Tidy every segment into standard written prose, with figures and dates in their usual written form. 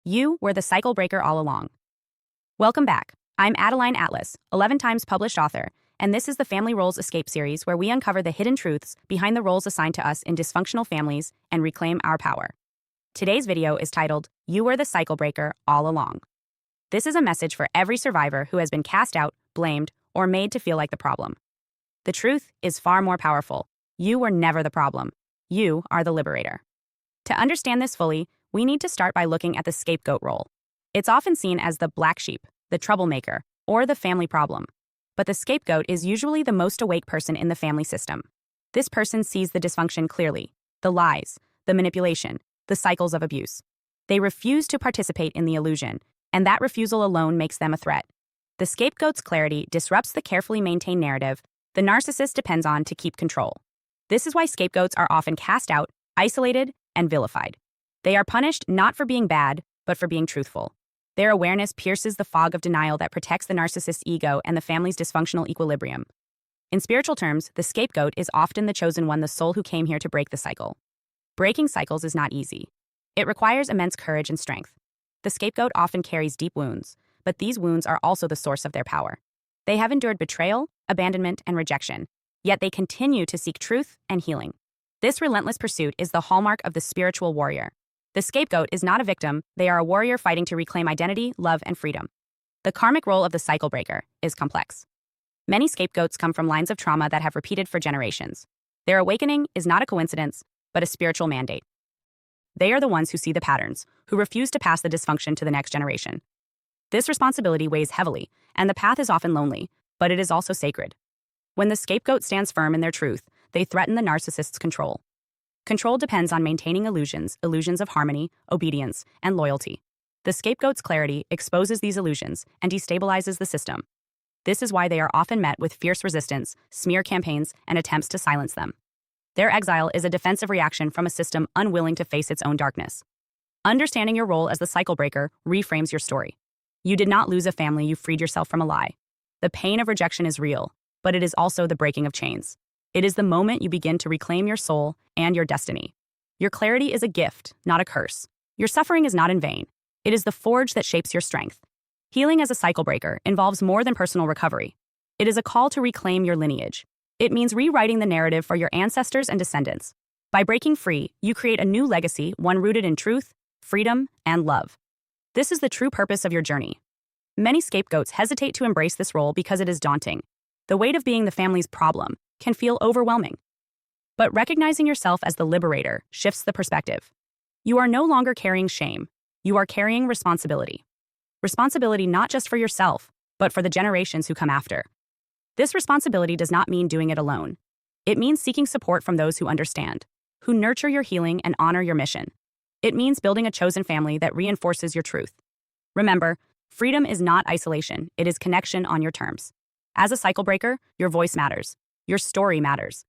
You were the cycle breaker all along. Welcome back. I'm Adeline Atlas, 11 times published author, and this is the Family Roles Escape series where we uncover the hidden truths behind the roles assigned to us in dysfunctional families and reclaim our power. Today's video is titled, You Were the Cycle Breaker All Along. This is a message for every survivor who has been cast out, blamed, or made to feel like the problem. The truth is far more powerful. You were never the problem. You are the liberator. To understand this fully, we need to start by looking at the scapegoat role. It's often seen as the black sheep, the troublemaker, or the family problem. But the scapegoat is usually the most awake person in the family system. This person sees the dysfunction clearly, the lies, the manipulation, the cycles of abuse. They refuse to participate in the illusion, and that refusal alone makes them a threat. The scapegoat's clarity disrupts the carefully maintained narrative the narcissist depends on to keep control. This is why scapegoats are often cast out, isolated, and vilified. They are punished not for being bad, but for being truthful. Their awareness pierces the fog of denial that protects the narcissist's ego and the family's dysfunctional equilibrium. In spiritual terms, the scapegoat is often the chosen one, the soul who came here to break the cycle. Breaking cycles is not easy. It requires immense courage and strength. The scapegoat often carries deep wounds, but these wounds are also the source of their power. They have endured betrayal, abandonment, and rejection, yet they continue to seek truth and healing. This relentless pursuit is the hallmark of the spiritual warrior. The scapegoat is not a victim, they are a warrior fighting to reclaim identity, love, and freedom. The karmic role of the cycle breaker is complex. Many scapegoats come from lines of trauma that have repeated for generations. Their awakening is not a coincidence, but a spiritual mandate. They are the ones who see the patterns, who refuse to pass the dysfunction to the next generation. This responsibility weighs heavily, and the path is often lonely, but it is also sacred. When the scapegoat stands firm in their truth, they threaten the narcissist's control. Control depends on maintaining illusions of harmony, obedience, and loyalty. The scapegoat's clarity exposes these illusions and destabilizes the system. This is why they are often met with fierce resistance, smear campaigns, and attempts to silence them. Their exile is a defensive reaction from a system unwilling to face its own darkness. Understanding your role as the cycle breaker reframes your story. You did not lose a family, you freed yourself from a lie. The pain of rejection is real, but it is also the breaking of chains. It is the moment you begin to reclaim your soul and your destiny. Your clarity is a gift, not a curse. Your suffering is not in vain. It is the forge that shapes your strength. Healing as a cycle breaker involves more than personal recovery. It is a call to reclaim your lineage. It means rewriting the narrative for your ancestors and descendants. By breaking free, you create a new legacy, one rooted in truth, freedom, and love. This is the true purpose of your journey. Many scapegoats hesitate to embrace this role because it is daunting. The weight of being the family's problem can feel overwhelming. But recognizing yourself as the liberator shifts the perspective. You are no longer carrying shame. You are carrying responsibility. Responsibility not just for yourself, but for the generations who come after. This responsibility does not mean doing it alone. It means seeking support from those who understand, who nurture your healing and honor your mission. It means building a chosen family that reinforces your truth. Remember, freedom is not isolation, it is connection on your terms. As a cycle breaker, your voice matters. Your story matters.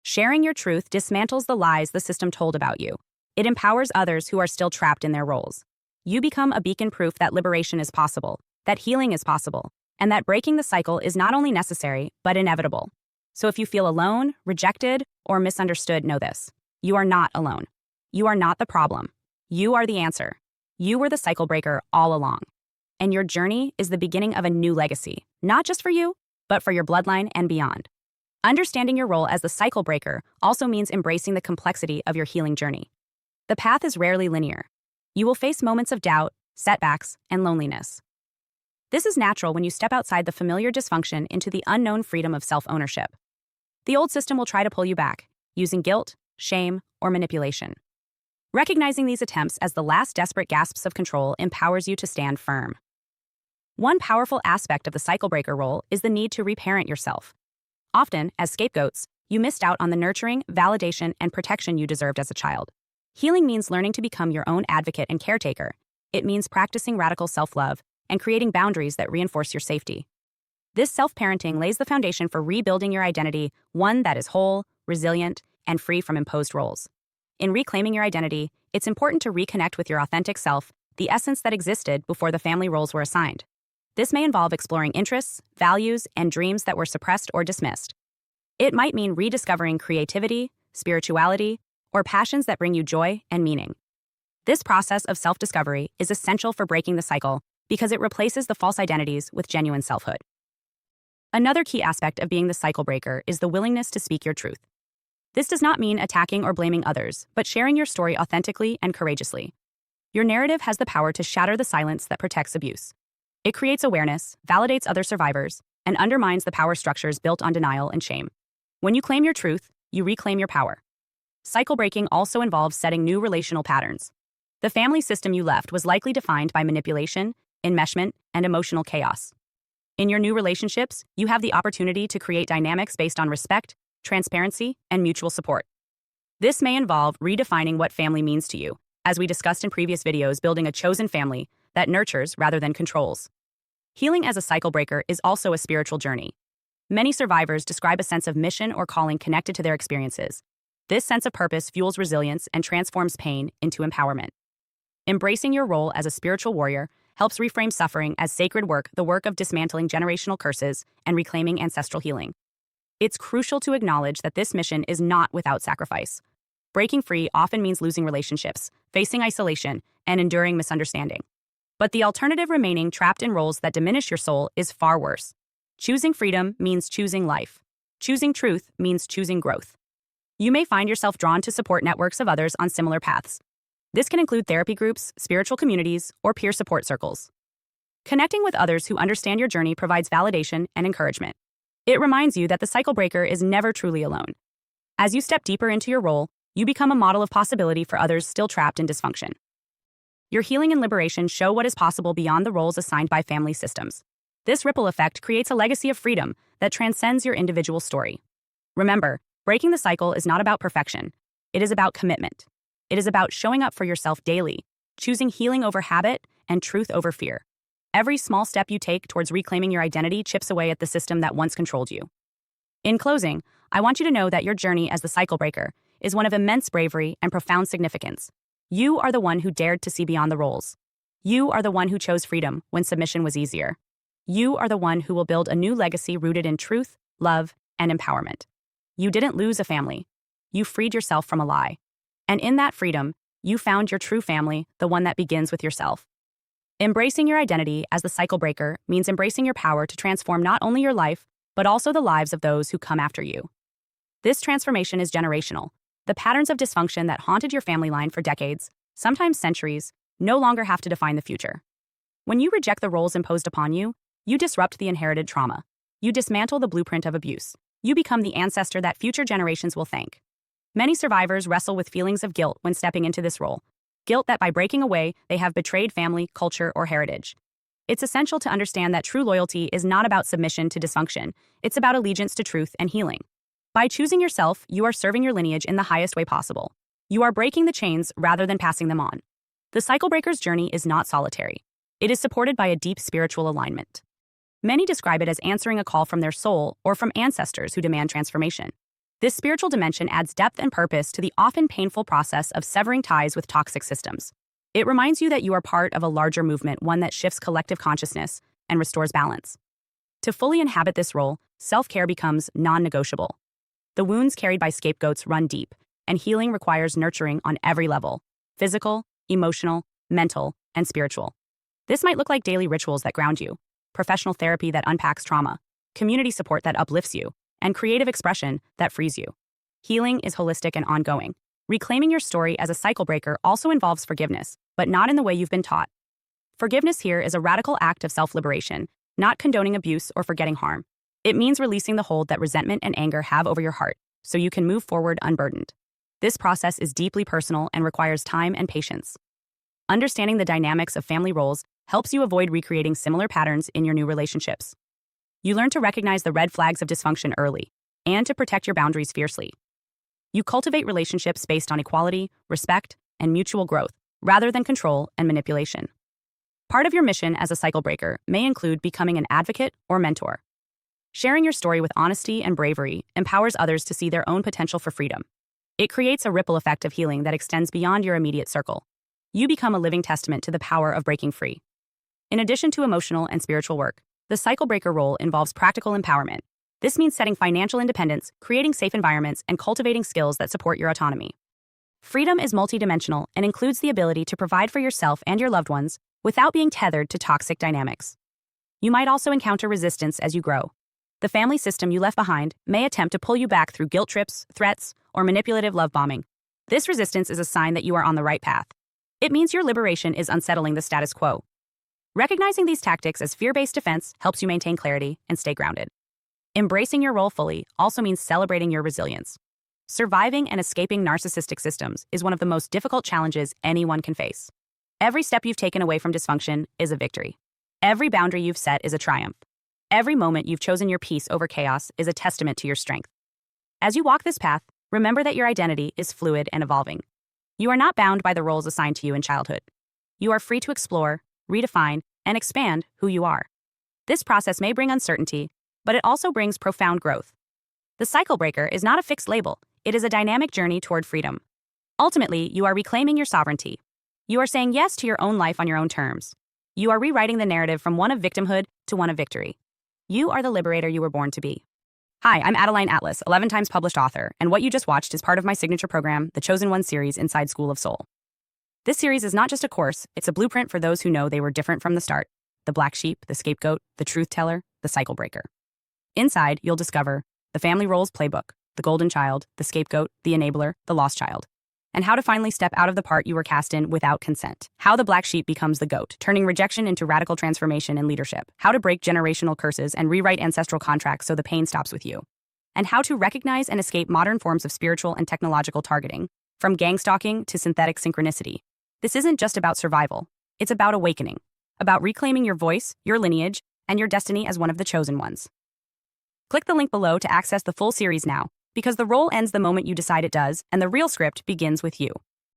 Sharing your truth dismantles the lies the system told about you. It empowers others who are still trapped in their roles. You become a beacon proof that liberation is possible, that healing is possible, and that breaking the cycle is not only necessary, but inevitable. So if you feel alone, rejected, or misunderstood, know this. You are not alone. You are not the problem. You are the answer. You were the cycle breaker all along. And your journey is the beginning of a new legacy, not just for you, but for your bloodline and beyond. Understanding your role as the cycle breaker also means embracing the complexity of your healing journey. The path is rarely linear. You will face moments of doubt, setbacks, and loneliness. This is natural when you step outside the familiar dysfunction into the unknown freedom of self-ownership. The old system will try to pull you back, using guilt, shame, or manipulation. Recognizing these attempts as the last desperate gasps of control empowers you to stand firm. One powerful aspect of the cycle breaker role is the need to reparent yourself. Often, as scapegoats, you missed out on the nurturing, validation, and protection you deserved as a child. Healing means learning to become your own advocate and caretaker. It means practicing radical self-love and creating boundaries that reinforce your safety. This self-parenting lays the foundation for rebuilding your identity, one that is whole, resilient, and free from imposed roles. In reclaiming your identity, it's important to reconnect with your authentic self, the essence that existed before the family roles were assigned. This may involve exploring interests, values, and dreams that were suppressed or dismissed. It might mean rediscovering creativity, spirituality, or passions that bring you joy and meaning. This process of self-discovery is essential for breaking the cycle because it replaces the false identities with genuine selfhood. Another key aspect of being the cycle breaker is the willingness to speak your truth. This does not mean attacking or blaming others, but sharing your story authentically and courageously. Your narrative has the power to shatter the silence that protects abuse. It creates awareness, validates other survivors, and undermines the power structures built on denial and shame. When you claim your truth, you reclaim your power. Cycle breaking also involves setting new relational patterns. The family system you left was likely defined by manipulation, enmeshment, and emotional chaos. In your new relationships, you have the opportunity to create dynamics based on respect, transparency, and mutual support. This may involve redefining what family means to you, as we discussed in previous videos, building a chosen family that nurtures rather than controls. Healing as a cycle breaker is also a spiritual journey. Many survivors describe a sense of mission or calling connected to their experiences. This sense of purpose fuels resilience and transforms pain into empowerment. Embracing your role as a spiritual warrior helps reframe suffering as sacred work, the work of dismantling generational curses and reclaiming ancestral healing. It's crucial to acknowledge that this mission is not without sacrifice. Breaking free often means losing relationships, facing isolation, and enduring misunderstanding. But the alternative, remaining trapped in roles that diminish your soul, is far worse. Choosing freedom means choosing life. Choosing truth means choosing growth. You may find yourself drawn to support networks of others on similar paths. This can include therapy groups, spiritual communities, or peer support circles. Connecting with others who understand your journey provides validation and encouragement. It reminds you that the cycle breaker is never truly alone. As you step deeper into your role, you become a model of possibility for others still trapped in dysfunction. Your healing and liberation show what is possible beyond the roles assigned by family systems. This ripple effect creates a legacy of freedom that transcends your individual story. Remember, breaking the cycle is not about perfection. It is about commitment. It is about showing up for yourself daily, choosing healing over habit and truth over fear. Every small step you take towards reclaiming your identity chips away at the system that once controlled you. In closing, I want you to know that your journey as the cycle breaker is one of immense bravery and profound significance. You are the one who dared to see beyond the roles. You are the one who chose freedom when submission was easier. You are the one who will build a new legacy rooted in truth, love, and empowerment. You didn't lose a family. You freed yourself from a lie. And in that freedom, you found your true family, the one that begins with yourself. Embracing your identity as the cycle breaker means embracing your power to transform not only your life, but also the lives of those who come after you. This transformation is generational. The patterns of dysfunction that haunted your family line for decades, sometimes centuries, no longer have to define the future. When you reject the roles imposed upon you, you disrupt the inherited trauma. You dismantle the blueprint of abuse. You become the ancestor that future generations will thank. Many survivors wrestle with feelings of guilt when stepping into this role. Guilt that by breaking away, they have betrayed family, culture, or heritage. It's essential to understand that true loyalty is not about submission to dysfunction. It's about allegiance to truth and healing. By choosing yourself, you are serving your lineage in the highest way possible. You are breaking the chains rather than passing them on. The cycle breaker's journey is not solitary. It is supported by a deep spiritual alignment. Many describe it as answering a call from their soul or from ancestors who demand transformation. This spiritual dimension adds depth and purpose to the often painful process of severing ties with toxic systems. It reminds you that you are part of a larger movement, one that shifts collective consciousness and restores balance. To fully inhabit this role, self-care becomes non-negotiable. The wounds carried by scapegoats run deep, and healing requires nurturing on every level: physical, emotional, mental, and spiritual. This might look like daily rituals that ground you, professional therapy that unpacks trauma, community support that uplifts you, and creative expression that frees you. Healing is holistic and ongoing. Reclaiming your story as a cycle breaker also involves forgiveness, but not in the way you've been taught. Forgiveness here is a radical act of self-liberation, not condoning abuse or forgetting harm. It means releasing the hold that resentment and anger have over your heart, so you can move forward unburdened. This process is deeply personal and requires time and patience. Understanding the dynamics of family roles helps you avoid recreating similar patterns in your new relationships. You learn to recognize the red flags of dysfunction early and to protect your boundaries fiercely. You cultivate relationships based on equality, respect, and mutual growth, rather than control and manipulation. Part of your mission as a cycle breaker may include becoming an advocate or mentor. Sharing your story with honesty and bravery empowers others to see their own potential for freedom. It creates a ripple effect of healing that extends beyond your immediate circle. You become a living testament to the power of breaking free. In addition to emotional and spiritual work, the cycle breaker role involves practical empowerment. This means setting financial independence, creating safe environments, and cultivating skills that support your autonomy. Freedom is multidimensional and includes the ability to provide for yourself and your loved ones without being tethered to toxic dynamics. You might also encounter resistance as you grow. The family system you left behind may attempt to pull you back through guilt trips, threats, or manipulative love bombing. This resistance is a sign that you are on the right path. It means your liberation is unsettling the status quo. Recognizing these tactics as fear-based defense helps you maintain clarity and stay grounded. Embracing your role fully also means celebrating your resilience. Surviving and escaping narcissistic systems is one of the most difficult challenges anyone can face. Every step you've taken away from dysfunction is a victory. Every boundary you've set is a triumph. Every moment you've chosen your peace over chaos is a testament to your strength. As you walk this path, remember that your identity is fluid and evolving. You are not bound by the roles assigned to you in childhood. You are free to explore, redefine, and expand who you are. This process may bring uncertainty, but it also brings profound growth. The cycle breaker is not a fixed label. It is a dynamic journey toward freedom. Ultimately, you are reclaiming your sovereignty. You are saying yes to your own life on your own terms. You are rewriting the narrative from one of victimhood to one of victory. You are the liberator you were born to be. Hi, I'm Adeline Atlas, 11 times published author, and what you just watched is part of my signature program, the Chosen One series inside School of Soul. This series is not just a course, it's a blueprint for those who know they were different from the start: the black sheep, the scapegoat, the truth teller, the cycle breaker. Inside, you'll discover the family roles playbook, the golden child, the scapegoat, the enabler, the lost child, and how to finally step out of the part you were cast in without consent. How the black sheep becomes the goat, turning rejection into radical transformation in leadership. How to break generational curses and rewrite ancestral contracts so the pain stops with you. And how to recognize and escape modern forms of spiritual and technological targeting, from gang stalking to synthetic synchronicity. This isn't just about survival. It's about awakening, about reclaiming your voice, your lineage, and your destiny as one of the chosen ones. Click the link below to access the full series now, because the role ends the moment you decide it does, and the real script begins with you.